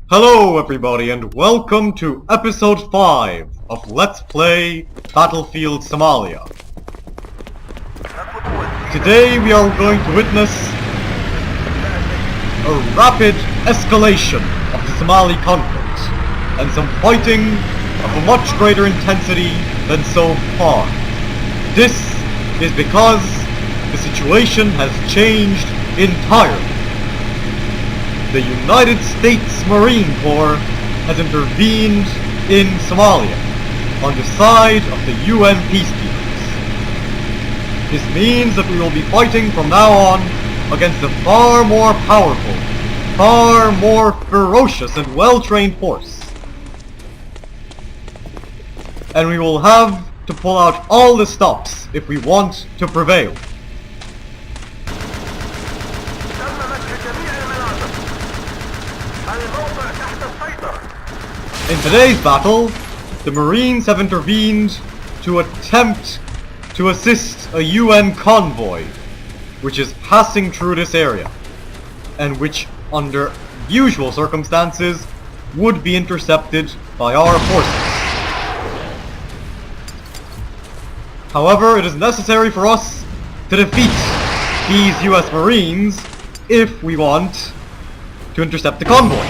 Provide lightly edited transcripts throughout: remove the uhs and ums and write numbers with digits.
Hello everybody and welcome to episode 5 of Let's Play Battlefield Somalia. Today we are going to witness a rapid escalation of the Somali conflict and some fighting of a much greater intensity than so far. This is because the situation has changed entirely. The United States Marine Corps has intervened in Somalia on the side of the UN peacekeepers. This means that we will be fighting from now on against a far more powerful, far more ferocious and well-trained force. And we will have to pull out all the stops if we want to prevail. In today's battle, the Marines have intervened to attempt to assist a UN convoy which is passing through this area and which, under usual circumstances, would be intercepted by our forces. However, it is necessary for us to defeat these US Marines if we want to intercept the convoy.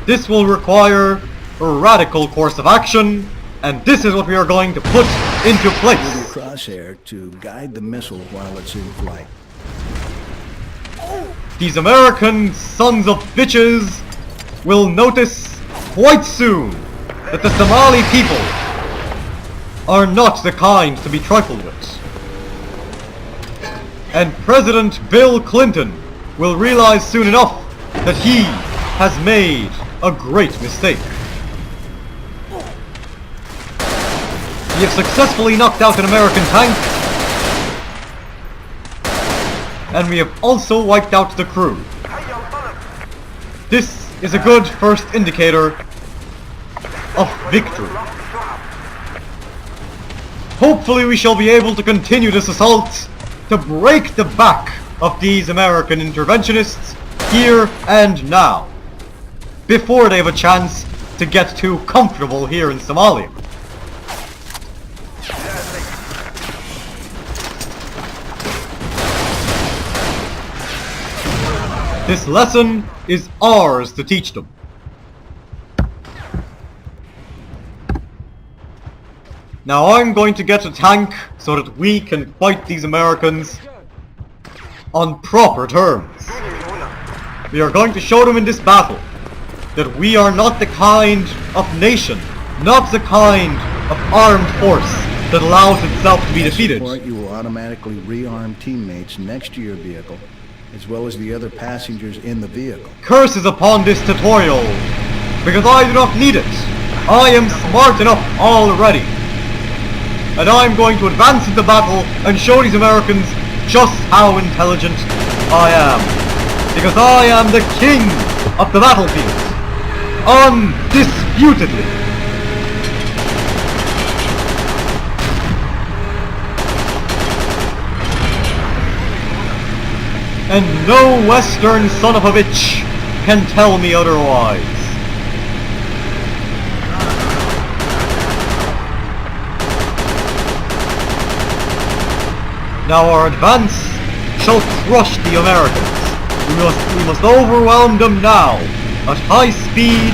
This will require a radical course of action, and this is what we are going to put into place. Use your crosshair to guide the missile while it's in flight. These American sons of bitches will notice quite soon that the Somali people are not the kind to be trifled with. And President Bill Clinton will realize soon enough that he has made a great mistake. We have successfully knocked out an American tank, and we have also wiped out the crew. This is a good first indicator of victory. Hopefully we shall be able to continue this assault to break the back of these American interventionists here and now, before they have a chance to get too comfortable here in Somalia. This lesson is ours to teach them. Now I'm going to get a tank so that we can fight these Americans on proper terms. We are going to show them in this battle that we are not the kind of nation, not the kind of armed force that allows itself to be defeated. You will automatically rearm teammates next to your vehicle, as well as the other passengers in the vehicle. Curses upon this tutorial, because I do not need it. I am smart enough already. And I'm going to advance into battle and show these Americans just how intelligent I am. Because I am the king of the battlefield. Undisputedly. And no Western son of a bitch can tell me otherwise. Now our advance shall crush the Americans. We must overwhelm them now, at high speed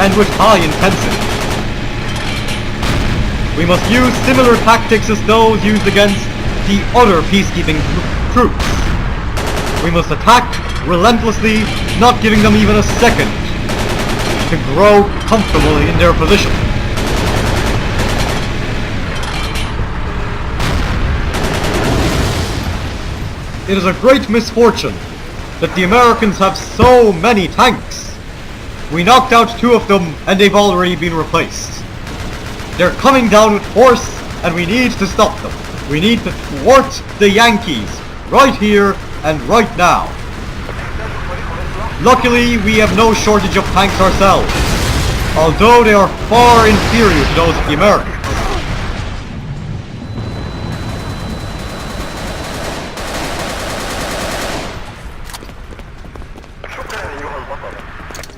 and with high intensity. We must use similar tactics as those used against the other peacekeeping troops. We must attack relentlessly, not giving them even a second to grow comfortably in their position. It is a great misfortune that the Americans have so many tanks. We knocked out 2 of them and they've already been replaced. They're coming down with force and we need to stop them. We need to thwart the Yankees right here and right now. Luckily, we have no shortage of tanks ourselves, although they are far inferior to those of the Americans.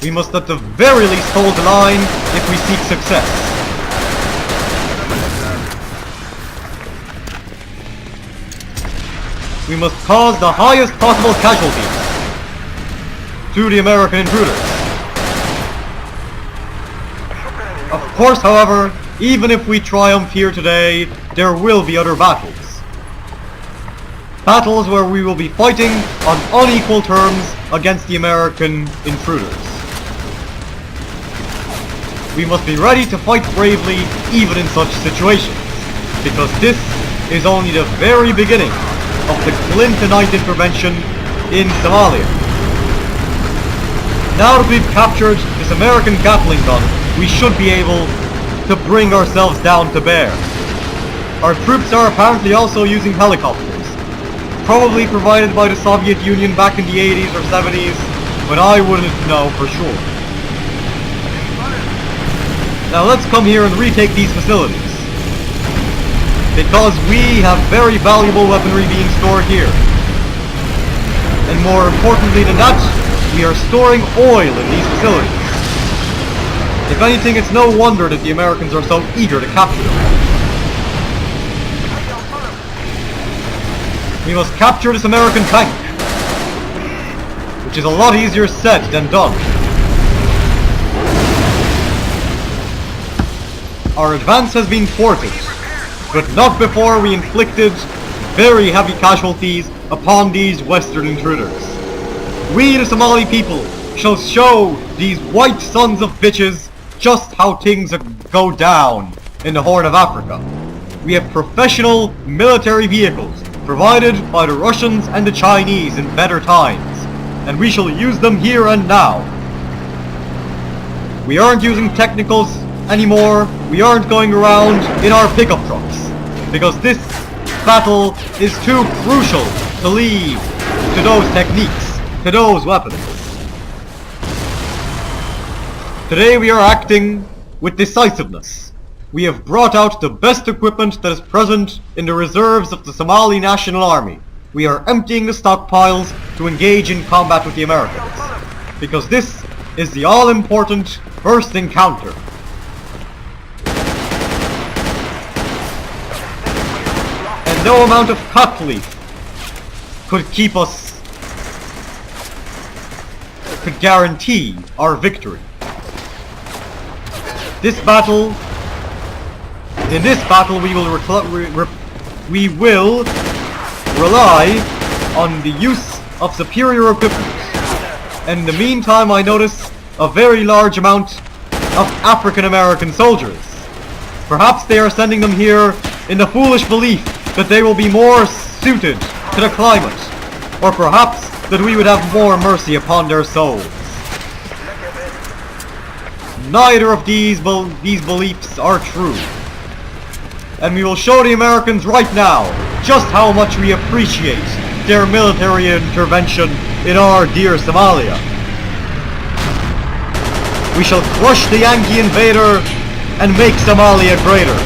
We must at the very least hold the line if we seek success. We must cause the highest possible casualties to the American intruders. Of course, however, even if we triumph here today, there will be other battles. Battles where we will be fighting on unequal terms against the American intruders. We must be ready to fight bravely even in such situations, because this is only the very beginning of the Clintonite intervention in Somalia. Now that we've captured this American Gatling gun, we should be able to bring ourselves down to bear. Our troops are apparently also using helicopters, probably provided by the Soviet Union back in the 80s or 70s, but I wouldn't know for sure. Now let's come here and retake these facilities, because we have very valuable weaponry being stored here. And more importantly than that, we are storing oil in these facilities. If anything, it's no wonder that the Americans are so eager to capture them. We must capture this American tank, which is a lot easier said than done. Our advance has been thwarted, but not before we inflicted very heavy casualties upon these Western intruders. We, the Somali people, shall show these white sons of bitches just how things go down in the Horn of Africa. We have professional military vehicles provided by the Russians and the Chinese in better times, and we shall use them here and now. We aren't using technicals anymore. We aren't going around in our pickup trucks, because this battle is too crucial to leave to those techniques, to those weapons. Today we are acting with decisiveness. We have brought out the best equipment that is present in the reserves of the Somali National Army. We are emptying the stockpiles to engage in combat with the Americans, because this is the all-important first encounter. And no amount of cut leaf could guarantee our victory. In this battle, we will rely on the use of superior equipment. And in the meantime, I notice a very large amount of African American soldiers. Perhaps they are sending them here in the foolish belief that they will be more suited to the climate, or perhaps that we would have more mercy upon their souls. Neither of these beliefs are true. And we will show the Americans right now just how much we appreciate their military intervention in our dear Somalia. We shall crush the Yankee invader and make Somalia greater.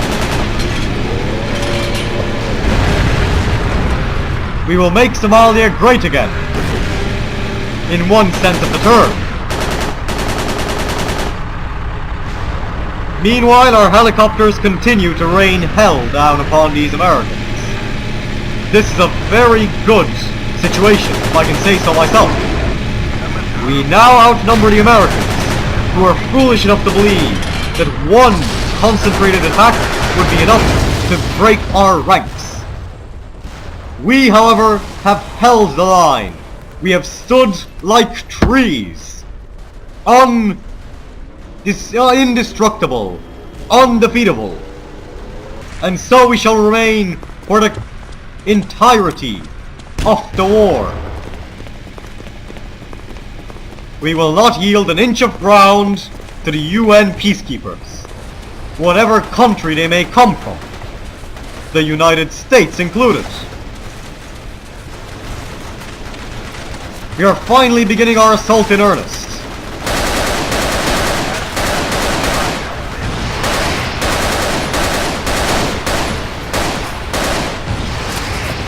We will make Somalia great again, in one sense of the term. Meanwhile, our helicopters continue to rain hell down upon these Americans. This is a very good situation, if I can say so myself. We now outnumber the Americans, who are foolish enough to believe that one concentrated attack would be enough to break our ranks. We, however, have held the line. We have stood like trees, indestructible, undefeatable, and so we shall remain for the entirety of the war. We will not yield an inch of ground to the UN peacekeepers, whatever country they may come from, the United States included. We are finally beginning our assault in earnest.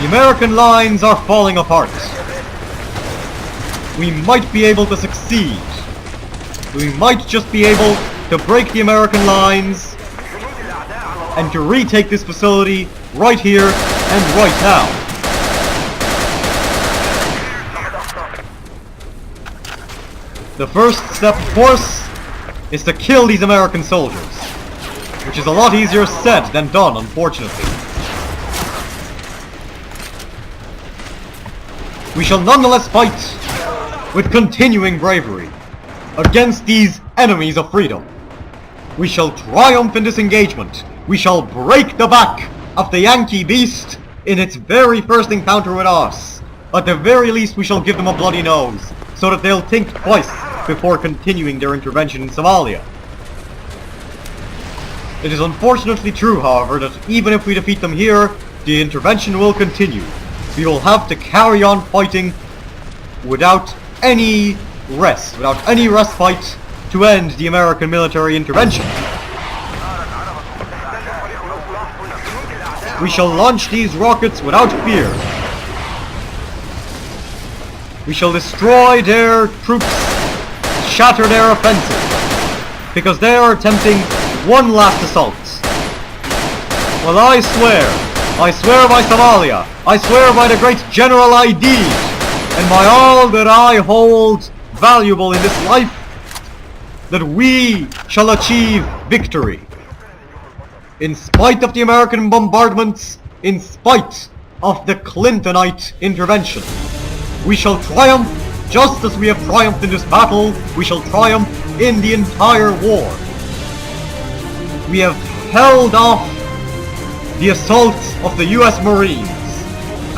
The American lines are falling apart. We might be able to succeed. we might just be able to break the American lines and to retake this facility right here and right now. The first step, of course, is to kill these American soldiers, which is a lot easier said than done, unfortunately. We shall nonetheless fight with continuing bravery against these enemies of freedom. We shall triumph in this engagement. We shall break the back of the Yankee beast in its very first encounter with us. At the very least, we shall give them a bloody nose, so that they'll think twice before continuing their intervention in Somalia. It is unfortunately true, however, that even if we defeat them here, the intervention will continue. We will have to carry on fighting without any respite to end the American military intervention. We shall launch these rockets without fear. We shall destroy their troops, shatter their offensive, because they are attempting one last assault. Well, I swear by Somalia, I swear by the great General ID, and by all that I hold valuable in this life, that we shall achieve victory. In spite of the American bombardments, in spite of the Clintonite intervention, we shall triumph just as we have triumphed in this battle. We shall triumph in the entire war. We have held off the assault of the US Marines,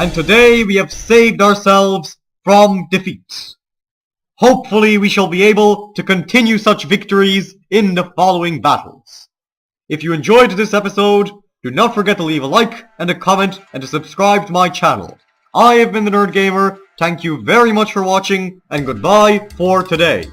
and today we have saved ourselves from defeat. Hopefully we shall be able to continue such victories in the following battles. If you enjoyed this episode, do not forget to leave a like and a comment and to subscribe to my channel. I have been the Nerd Gamer. Thank you very much for watching, and goodbye for today.